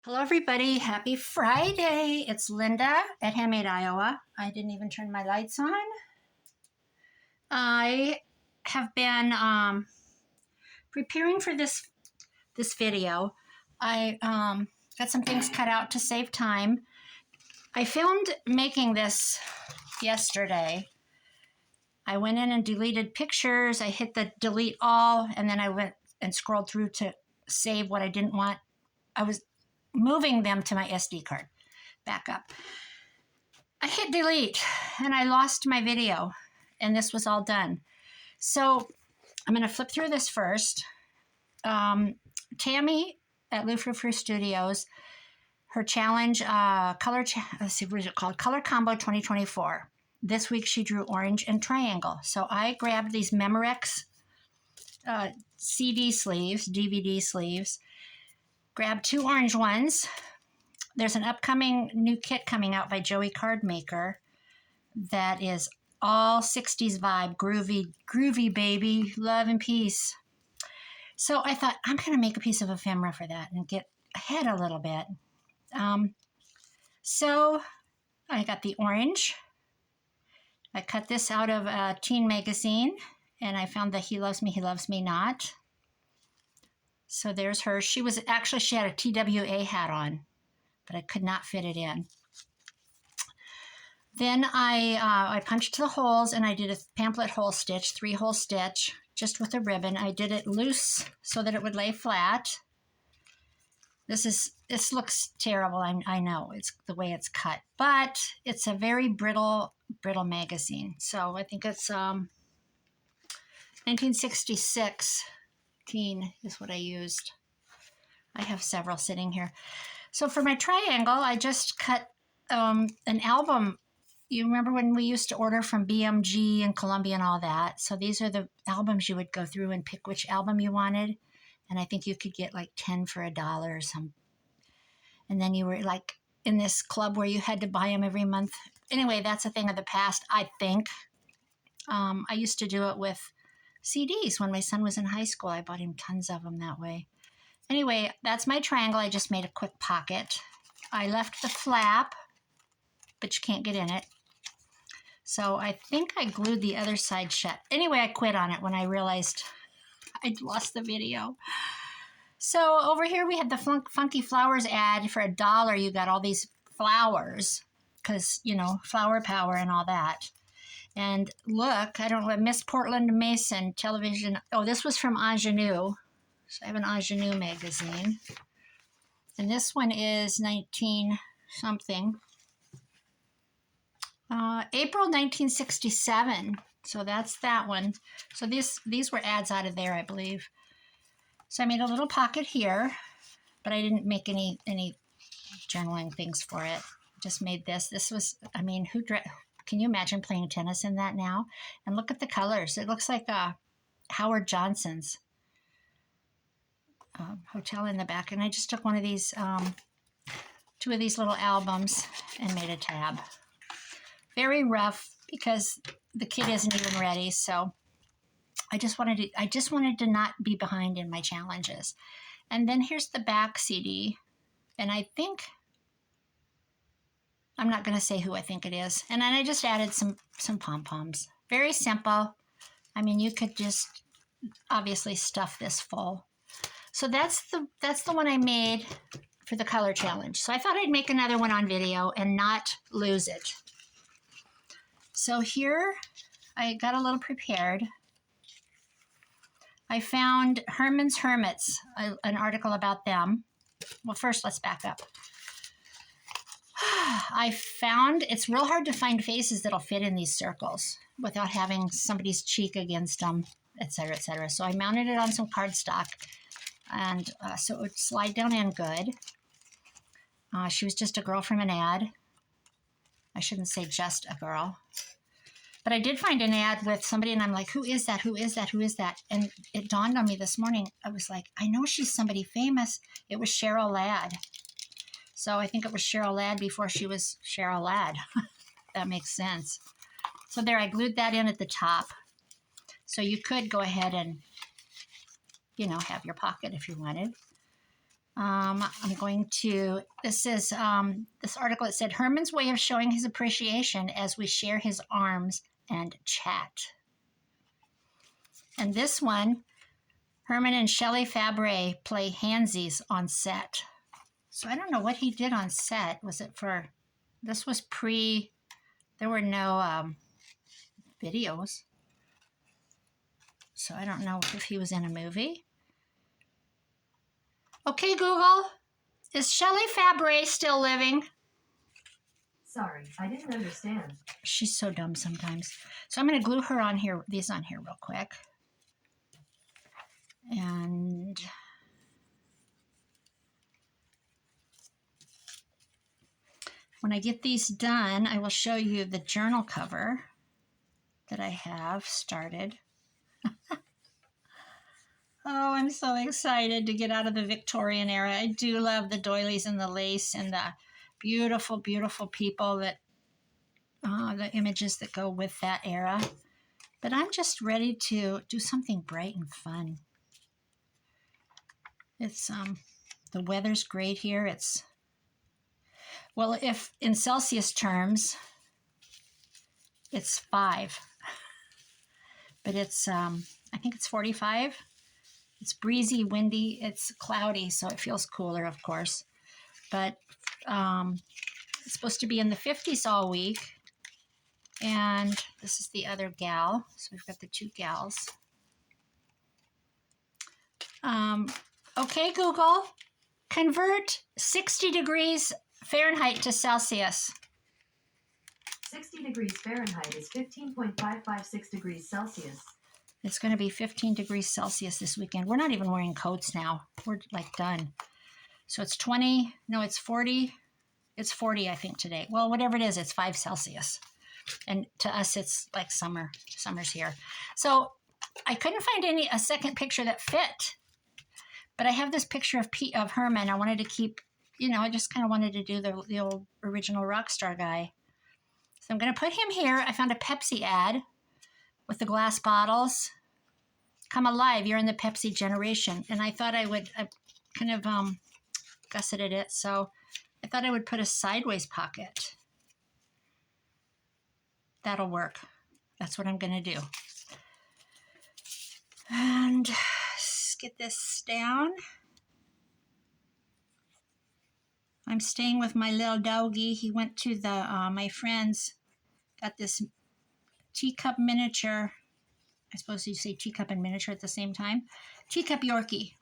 Hello, everybody. Happy Friday. It's Linda at Handmade, Iowa. I didn't even turn my lights on. I have been preparing for this video. I got some things cut out to save time. I filmed making this yesterday. I went in and deleted pictures. I hit the delete all, and then I went and scrolled through to save what I didn't want. I was moving them to my SD card. Back up. I hit delete and I lost my video, and this was all done. So I'm going to flip through this first. Tammy at Lou Studios, her challenge, let's see, what is it called? Color Combo 2024. This week she drew orange and triangle. So I grabbed these Memorex CD sleeves, DVD sleeves, grabbed 2 orange ones. There's an upcoming new kit coming out by Joey Cardmaker that is all 60s vibe, groovy baby, love and peace. So I thought, I'm going to make a piece of ephemera for that and get ahead a little bit. So I got the orange. I cut this out of a teen magazine, and I found the He Loves Me Not. So there's her. She had a TWA hat on, but I could not fit it in. Then I punched the holes, and I did a pamphlet hole stitch, 3-hole stitch, just with a ribbon. I did it loose so that it would lay flat. This looks terrible. I know it's the way it's cut, but it's a very brittle magazine. So I think it's 1966 teen is what I used. I have several sitting here. So for my triangle, I just cut an album. You remember when we used to order from BMG and Columbia and all that? So these are the albums you would go through and pick which album you wanted. And I think you could get like 10 for $1 or some. And then you were like in this club where you had to buy them every month. Anyway, that's a thing of the past, I think. I used to do it with CDs when my son was in high school. I bought him tons of them that way. Anyway, that's my triangle. I just made a quick pocket. I left the flap, but you can't get in it. So I think I glued the other side shut. Anyway, I quit on it when I realized I'd lost the video. So over here we had the Funky Flowers ad. For $1, you got all these flowers because, you know, flower power and all that. And look, I don't know, Miss Portland Mason television. Oh, this was from Ingenue. So I have an Ingenue magazine. And this one is 19-something. April 1967. So that's that one. So these were ads out of there, I believe. So I made a little pocket here, but I didn't make any journaling things for it. Just made this. This was, I mean, can you imagine playing tennis in that now? And look at the colors. It looks like Howard Johnson's hotel in the back. And I just took one of these, 2 of these little albums and made a tab. Very rough because the kit isn't even ready. So I just wanted to not be behind in my challenges. And then here's the back CD. And I think, I'm not going to say who I think it is. And then I just added some pom-poms. Very simple. I mean, you could just obviously stuff this full. So that's the one I made for the color challenge. So I thought I'd make another one on video and not lose it. So here I got a little prepared. I found Herman's Hermits, an article about them. Well, first let's back up. I found it's real hard to find faces that'll fit in these circles without having somebody's cheek against them, etc., etc. So I mounted it on some cardstock, and so it would slide down in good. She was just a girl from an ad. I shouldn't say just a girl. But I did find an ad with somebody, and I'm like, who is that? Who is that? Who is that? And it dawned on me this morning. I was like, I know she's somebody famous. It was Cheryl Ladd. So I think it was Cheryl Ladd before she was Cheryl Ladd. That makes sense. So there, I glued that in at the top. So you could go ahead and, you know, have your pocket if you wanted. I'm going to, this is this article. It said, Herman's way of showing his appreciation as we share his arms and chat. And this one, Herman and Shelley Fabre play handsies on set. So I don't know what he did on set. Was it for, this was pre, there were no videos. So I don't know if he was in a movie. Okay, Google, is Shelley Fabre still living? Sorry, I didn't understand. She's so dumb sometimes. So I'm going to glue her on here, these on here real quick. And when I get these done, I will show you the journal cover that I have started. Oh, I'm so excited to get out of the Victorian era. I do love the doilies and the lace and the beautiful, beautiful people that, the images that go with that era. But I'm just ready to do something bright and fun. It's, the weather's great here. It's, well, if in Celsius terms, it's 5. But it's, I think it's 45. It's breezy, windy, it's cloudy, so it feels cooler, of course. But it's supposed to be in the 50s all week. And this is the other gal. So we've got the 2 gals. Okay, Google, convert 60 degrees Fahrenheit to Celsius. 60 degrees Fahrenheit is 15.556 degrees Celsius. It's going to be 15 degrees Celsius this weekend. We're not even wearing coats now. We're like done. So it's 20, no, it's 40. It's 40, I think, today. Well, whatever it is, it's 5 Celsius. And to us, it's like summer. Summer's here. So I couldn't find a second picture that fit. But I have this picture of Herman. I wanted to keep, I just kind of wanted to do the old original rock star guy. So I'm going to put him here. I found a Pepsi ad with the glass bottles. Come alive, you're in the Pepsi generation. And I thought I would, I kind of gusseted it, so I thought I would put a sideways pocket. That'll work. That's what I'm going to do. And let's get this down. I'm staying with my little doggy. He went to the, my friends got this teacup miniature. I suppose you say teacup and miniature at the same time. Teacup Yorkie.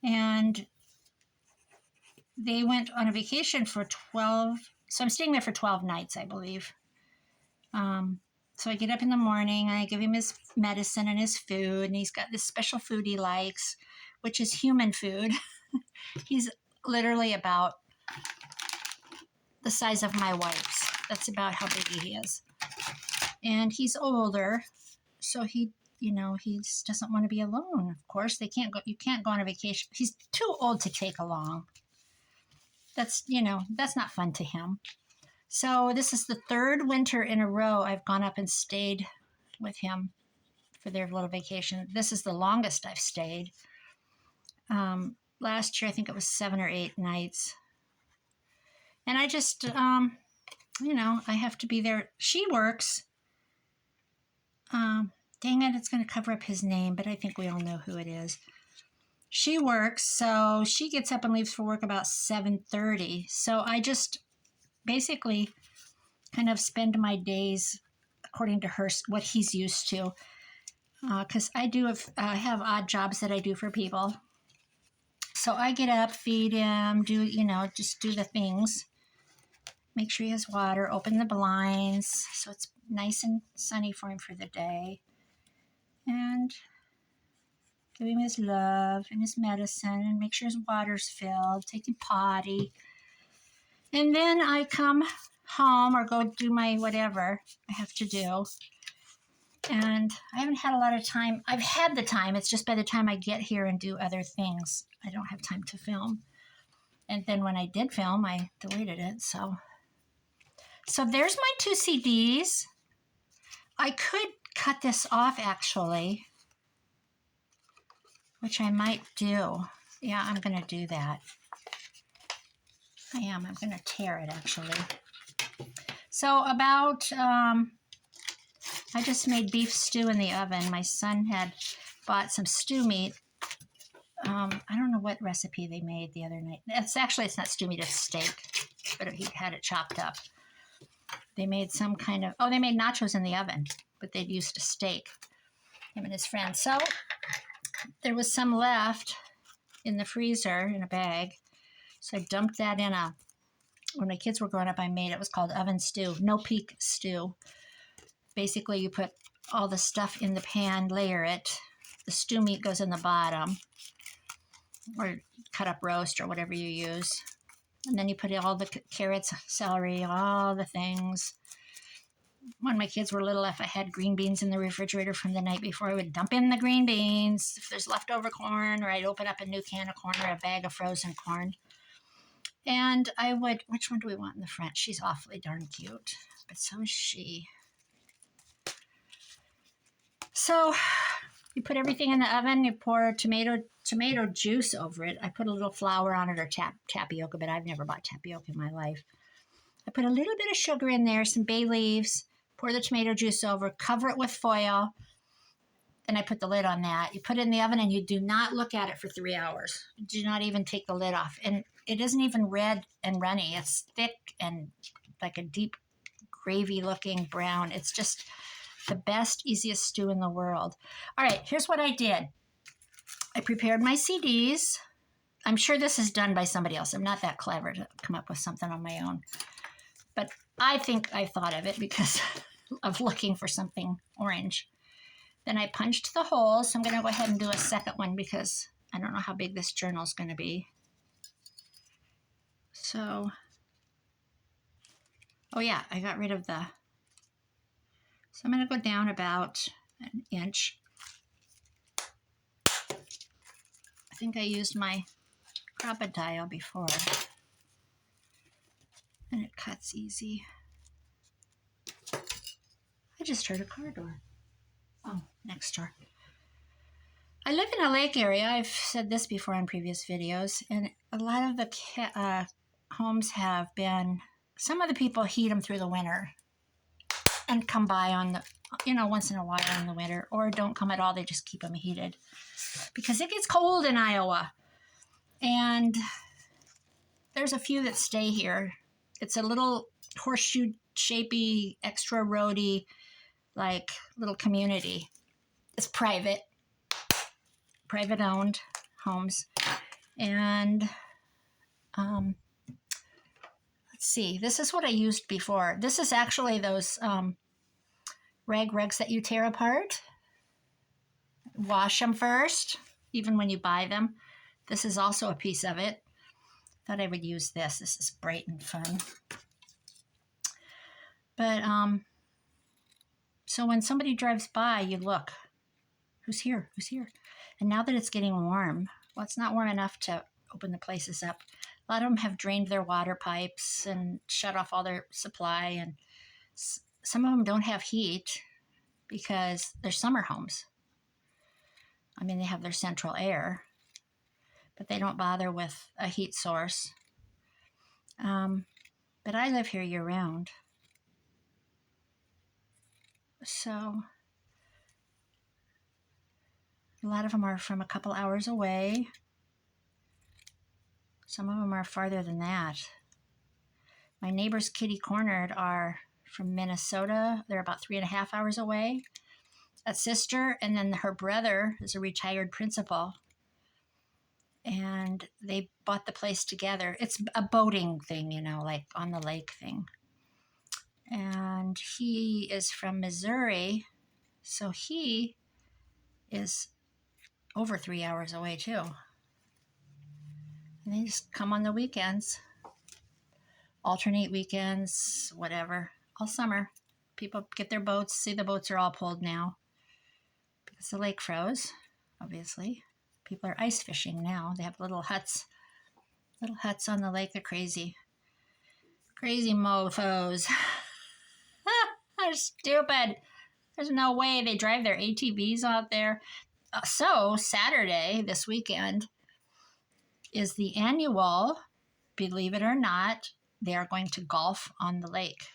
And they went on a vacation for 12. So I'm staying there for 12 nights, I believe. So I get up in the morning and I give him his medicine and his food. And he's got this special food he likes, which is human food. He's literally about the size of my wife's. That's about how big he is. And he's older. So he just doesn't want to be alone. Of course, you can't go on a vacation. He's too old to take along. That's not fun to him. So this is the 3rd winter in a row I've gone up and stayed with him for their little vacation. This is the longest I've stayed. Last year, I think it was 7 or 8 nights. And I just, I have to be there. She works. Dang it, it's going to cover up his name, but I think we all know who it is. She works, so she gets up and leaves for work about 7:30. So I just basically kind of spend my days according to her, what he's used to. Because I have odd jobs that I do for people. So I get up, feed him, just do the things. Make sure he has water, open the blinds so it's nice and sunny for him for the day. And give him his love and his medicine and make sure his water's filled, take him potty. And then I come home or go do my whatever I have to do. And I haven't had a lot of time. I've had the time. It's just by the time I get here and do other things, I don't have time to film. And then when I did film, I deleted it. So there's my 2 CDs. I could cut this off, actually, which I might do. Yeah, I'm going to do that. I am. I'm going to tear it, actually. So about, I just made beef stew in the oven. My son had bought some stew meat. I don't know what recipe they made the other night. It's not stew meat, it's steak, but he had it chopped up. They made some kind of, they made nachos in the oven, but they'd used a steak, him and his friend. So there was some left in the freezer in a bag. So I dumped that in when my kids were growing up, I made it. It was called oven stew, no peak stew. Basically, you put all the stuff in the pan, layer it. The stew meat goes in the bottom, or cut up roast or whatever you use. And then you put all the carrots, celery, all the things. When my kids were little, if I had green beans in the refrigerator from the night before, I would dump in the green beans. If there's leftover corn, or I'd open up a new can of corn or a bag of frozen corn. And I would, which one do we want in the front? She's awfully darn cute, but so is she. So you put everything in the oven, you pour tomato juice over it. I put a little flour on it, or tapioca, but I've never bought tapioca in my life. I put a little bit of sugar in there, some bay leaves, pour the tomato juice over, cover it with foil. Then I put the lid on that. You put it in the oven and you do not look at it for 3 hours. Do not even take the lid off. And it isn't even red and runny. It's thick and like a deep gravy looking brown. It's just the best, easiest stew in the world. All right, here's what I did. I prepared my CDs. I'm sure this is done by somebody else. I'm not that clever to come up with something on my own. But I think I thought of it because of looking for something orange. Then I punched the holes. So I'm going to go ahead and do a second one because I don't know how big this journal is going to be. So, I got rid of so I'm going to go down about an inch. I think I used my crocodile before. And it cuts easy. I just heard a car door. Oh, next door. I live in a lake area. I've said this before on previous videos. And a lot of the homes have been, some of the people heat them through the winter and come by on once in a while in the winter, or don't come at all. They just keep them heated because it gets cold in Iowa. And there's a few that stay here. It's a little horseshoe shapey, extra roady, like little community. It's private owned homes. And let's see, this is what I used before. This is actually those rugs that you tear apart. Wash them first, even when you buy them. This is also a piece of it. Thought I would use this. This is bright and fun. But so when somebody drives by, you look, who's here? Who's here? And now that it's getting warm, well, it's not warm enough to open the places up. A lot of them have drained their water pipes and shut off all their supply, and some of them don't have heat because they're summer homes. I mean, they have their central air, but they don't bother with a heat source. But I live here year-round. So a lot of them are from a couple hours away. Some of them are farther than that. My neighbors kitty cornered are from Minnesota. They're about 3.5 hours away. A sister, and then her brother is a retired principal. And they bought the place together. It's a boating thing, like on the lake thing. And he is from Missouri, so he is over 3 hours away too. And they just come on the weekends, alternate weekends, whatever, all summer. People get their boats. See, the boats are all pulled now because the lake froze, obviously. People are ice fishing now. They have little huts on the lake. They're crazy mofos. They're stupid. There's no way. They drive their ATVs out there. So Saturday, this weekend, is the annual, believe it or not, they are going to golf on the lake.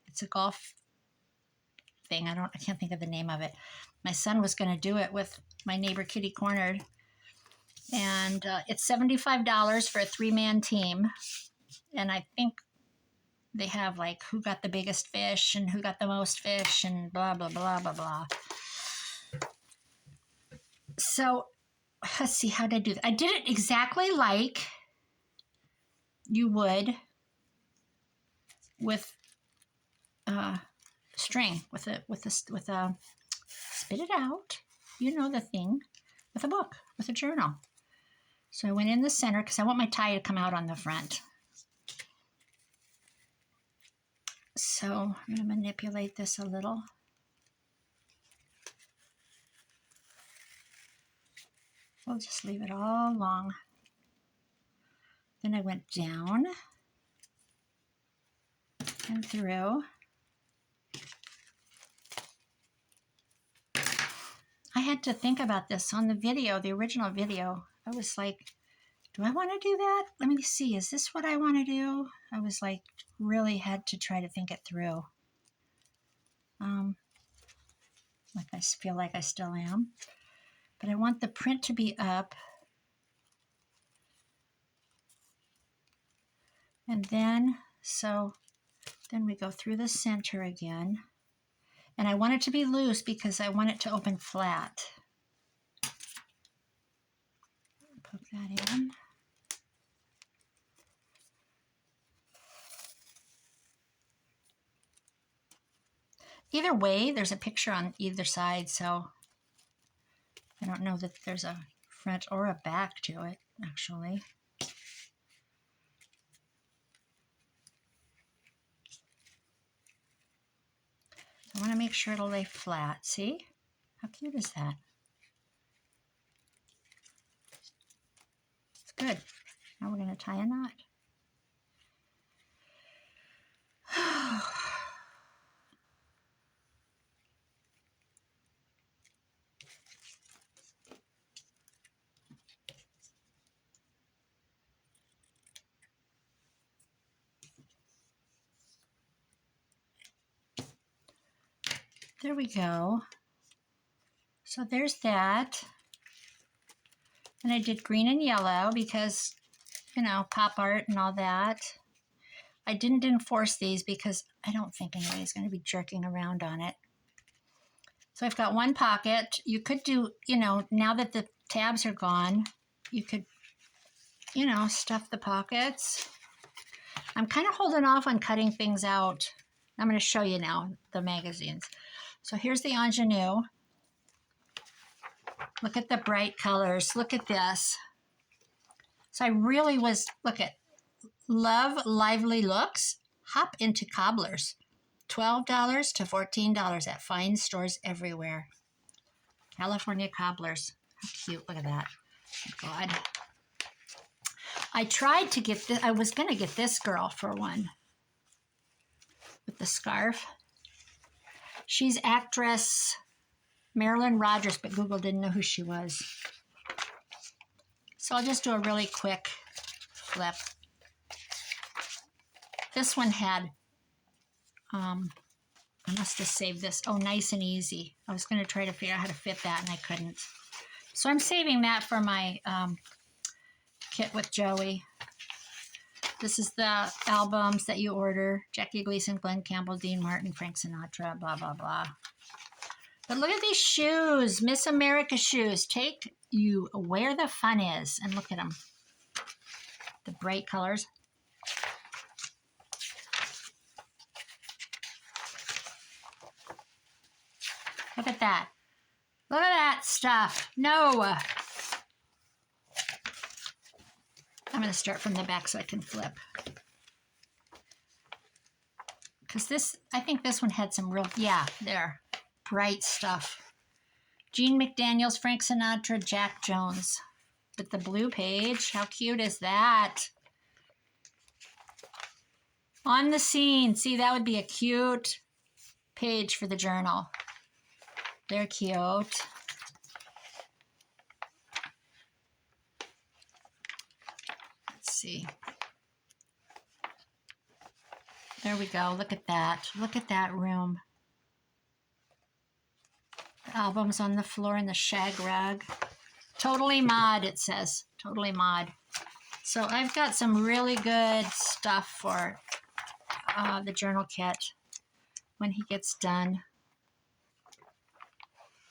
It's a golf thing. I can't think of the name of it. My son was going to do it with my neighbor Kitty Cornered. And it's $75 for a 3-man team. And I think they have like who got the biggest fish and who got the most fish and blah, blah, blah, blah, blah. So let's see, how did I do that? I did it exactly like you would with string, with a spit it out, you know the thing, with a book, with a journal. So I went in the center because I want my tie to come out on the front. So I'm going to manipulate this a little. We'll just leave it all long. Then I went down and through. I had to think about this on the video, the original video. I was like, do I want to do that? Let me see. Is this what I want to do? I was like, really had to try to think it through. Like I feel like I still am. But I want the print to be up. And then, then we go through the center again. And I want it to be loose because I want it to open flat. Put that in. Either way, there's a picture on either side, so I don't know that there's a front or a back to it, actually. I want to make sure it'll lay flat. See? How cute is that? It's good. Now we're going to tie a knot. There we go. So there's that. And I did green and yellow because, you know, pop art and all that. I didn't enforce these because I don't think anybody's going to be jerking around on it. So I've got one pocket. You could do, you know, now that the tabs are gone, you could, you know, stuff the pockets. I'm kind of holding off on cutting things out. I'm going to show you now the magazines. So here's the ingenue. Look at the bright colors. Look at this. So I really was, look at, love lively looks. Hop into cobblers. $12 to $14 at fine stores everywhere. California cobblers. How cute. Look at that. Oh, God. I tried to get this. I was going to get this girl for one. With the scarf. She's actress Marilyn Rogers, but Google didn't know who she was. So I'll just do a really quick flip. This one had, I must have saved this. Oh, nice and easy. I was going to try to figure out how to fit that, and I couldn't. So I'm saving that for my kit with Joey. This is the albums that you order. Jackie Gleason, Glenn Campbell, Dean Martin, Frank Sinatra, blah, blah, blah. But look at these shoes. Miss America shoes. Take you where the fun is. And look at them. The bright colors. Look at that. Look at that stuff. No. I'm going to start from the back so I can flip. Because this, I think this one had some real, yeah, there. Bright stuff. Gene McDaniels, Frank Sinatra, Jack Jones. With the blue page. How cute is that? On the scene. See, that would be a cute page for the journal. They're cute. see. There we go. Look at that. Look at that room. The album's on the floor in the shag rug. Totally mod, it says. Totally mod. So I've got some really good stuff for the journal kit when he gets done.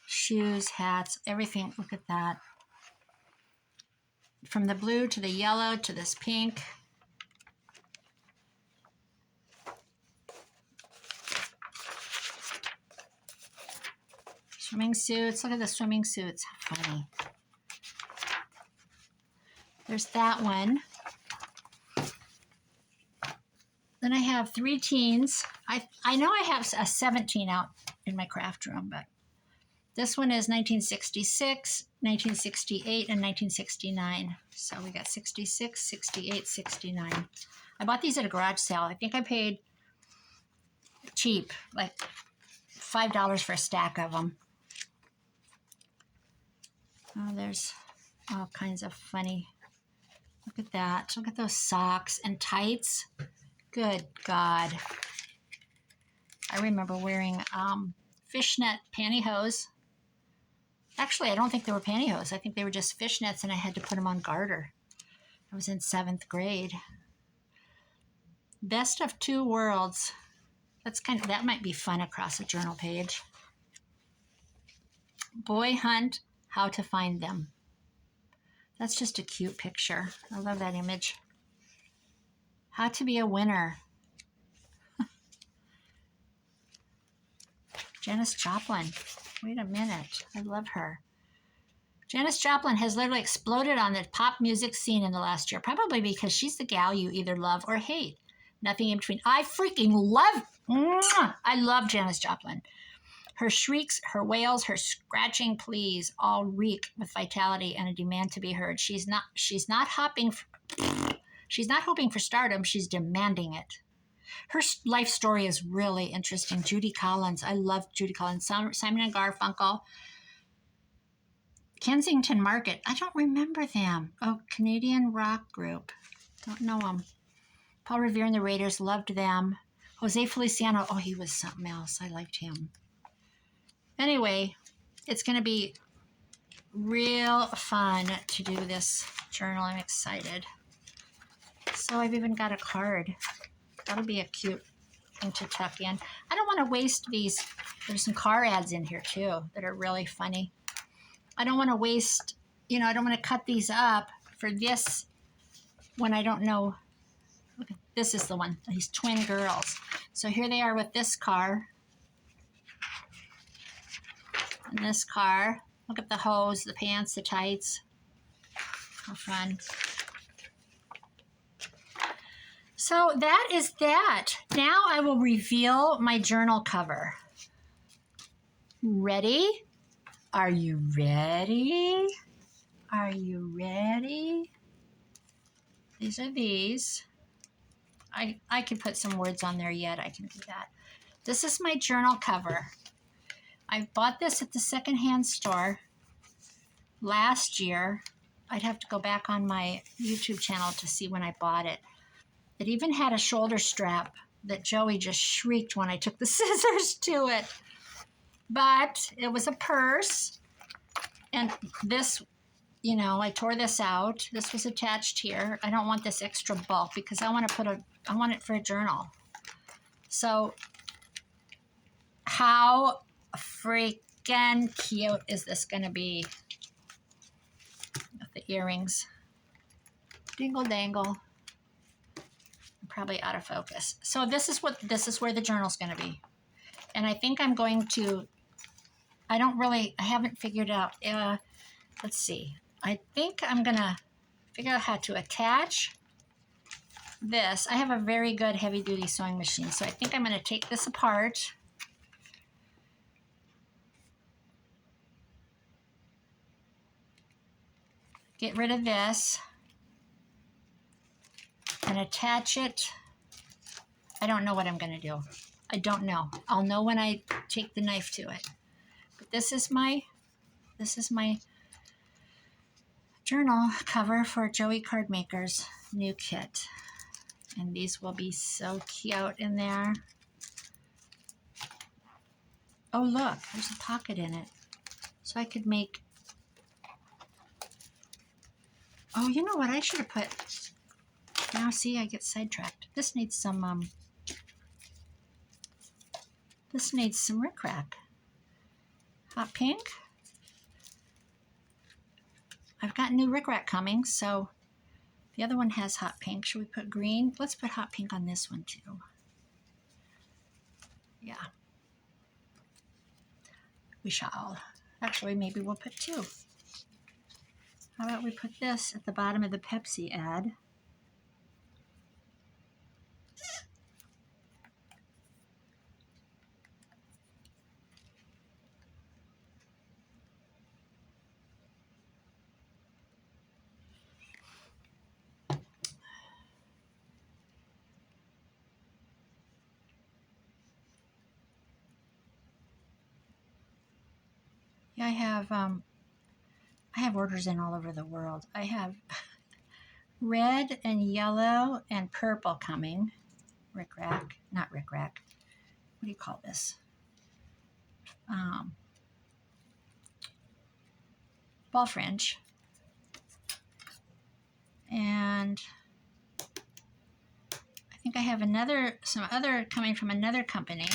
Shoes, hats, everything. Look at that. From the blue to the yellow to this pink. Swimming suits. Look at the swimming suits. How funny. There's that one. Then I have 3 teens. I know I have a 17 out in my craft room, but this one is 1966, 1968, and 1969. So we got 66, 68, 69. I bought these at a garage sale. I think I paid cheap, like $5 for a stack of them. Oh, there's all kinds of funny. Look at that. Look at those socks and tights. Good God. I remember wearing fishnet pantyhose. Actually, I don't think they were pantyhose. I think they were just fishnets, and I had to put them on garter. I was in 7th grade. Best of 2 worlds. That might be fun across a journal page. Boy hunt, how to find them. That's just a cute picture. I love that image. How to be a winner. Janis Joplin. Wait a minute. I love her. Janis Joplin has literally exploded on the pop music scene in the last year, probably because she's the gal you either love or hate. Nothing in between. I freaking love Janis Joplin. Her shrieks, her wails, her scratching pleas all reek with vitality and a demand to be heard. She's not hoping for stardom. She's demanding it. Her life story is really interesting. Judy Collins. I love Judy Collins. Simon and Garfunkel. Kensington Market. I don't remember them. Oh, Canadian rock group. Don't know them. Paul Revere and the Raiders. Loved them. Jose Feliciano. Oh, he was something else. I liked him. Anyway, it's going to be real fun to do this journal. I'm excited. So I've even got a card. That'll be a cute thing to tuck in. I don't want to waste these. There's some car ads in here too that are really funny. I don't want to waste, I don't want to cut these up for this when I don't know. Okay, this is the one, these twin girls. So here they are with this car. And this car. Look at the hose, the pants, the tights. How fun. So that is that. Now I will reveal my journal cover. Ready? Are you ready? Are you ready? These are these. I can put some words on there yet. I can do that. This is my journal cover. I bought this at the secondhand store last year. I'd have to go back on my YouTube channel to see when I bought it. It even had a shoulder strap that Joey just shrieked when I took the scissors to it. But it was a purse. And this, I tore this out. This was attached here. I don't want this extra bulk because I want it for a journal. So how freaking cute is this going to be? With the earrings. Dingle dangle. Probably out of focus. So this is where the journal's going to be. And I think I'm going to, I haven't figured out, let's see. I think I'm going to figure out how to attach this. I have a very good heavy duty sewing machine. So I think I'm going to take this apart. Get rid of this. And attach it. I don't know what I'm going to do. I don't know. I'll know when I take the knife to it. But this is my journal cover for Joey Card Makers. new kit. And these will be so cute in there. Oh, look, there's a pocket in it. So I could make, oh, you know what I should have put? Now see, I get sidetracked. This needs some rickrack. Hot pink. I've got new rickrack coming, so the other one has hot pink. Should we put green? Let's put hot pink on this one too. Yeah. We shall. Actually, maybe we'll put two. How about we put this at the bottom of the Pepsi ad? Yeah, I have orders in all over the world. I have red and yellow and purple coming. Rickrack, not rickrack. What do you call this? Ball fringe. And I think I have some other coming from another company.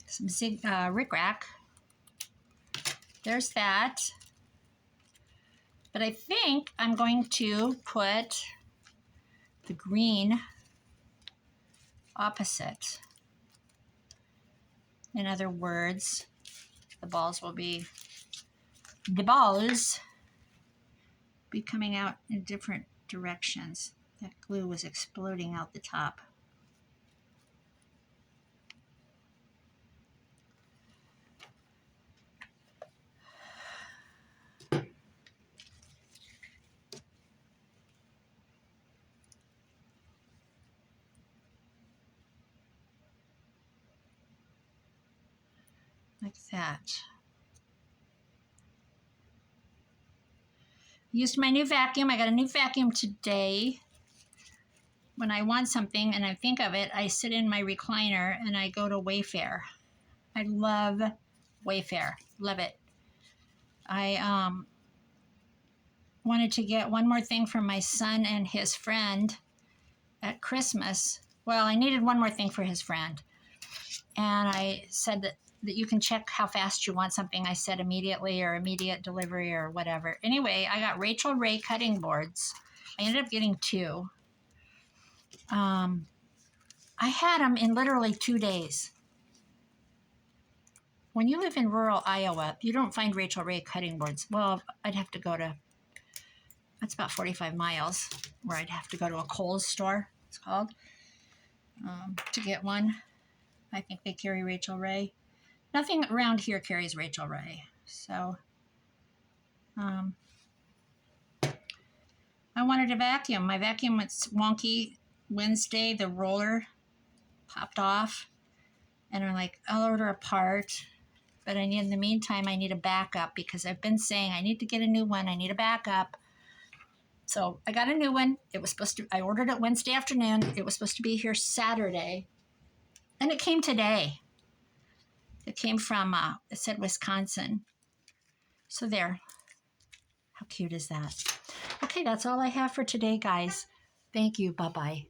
Some rickrack. There's that. But I think I'm going to put the green opposite. In other words, the balls will be coming out in different directions. That glue was exploding out the top. Like that. Used my new vacuum. I got a new vacuum today. When I want something and I think of it, I sit in my recliner and I go to Wayfair. I love Wayfair. Love it. I wanted to get one more thing for my son and his friend at Christmas. Well, I needed one more thing for his friend. And I said that you can check how fast you want something. I said immediately or immediate delivery or whatever. Anyway, I got Rachel Ray cutting boards. I ended up getting two. I had them in literally 2 days. When you live in rural Iowa, you don't find Rachel Ray cutting boards. Well, I'd have to go to, that's about 45 miles, where I'd have to go to a Kohl's store, it's called, to get one. I think they carry Rachel Ray. Nothing around here carries Rachel Ray. So, I wanted a vacuum. My vacuum was wonky Wednesday. The roller popped off. And I'm like, I'll order a part. But in the meantime, I need a backup because I've been saying I need to get a new one. I need a backup. So I got a new one. I ordered it Wednesday afternoon. It was supposed to be here Saturday. And it came today. It came from, it said Wisconsin. So there. How cute is that? Okay, that's all I have for today, guys. Thank you. Bye-bye.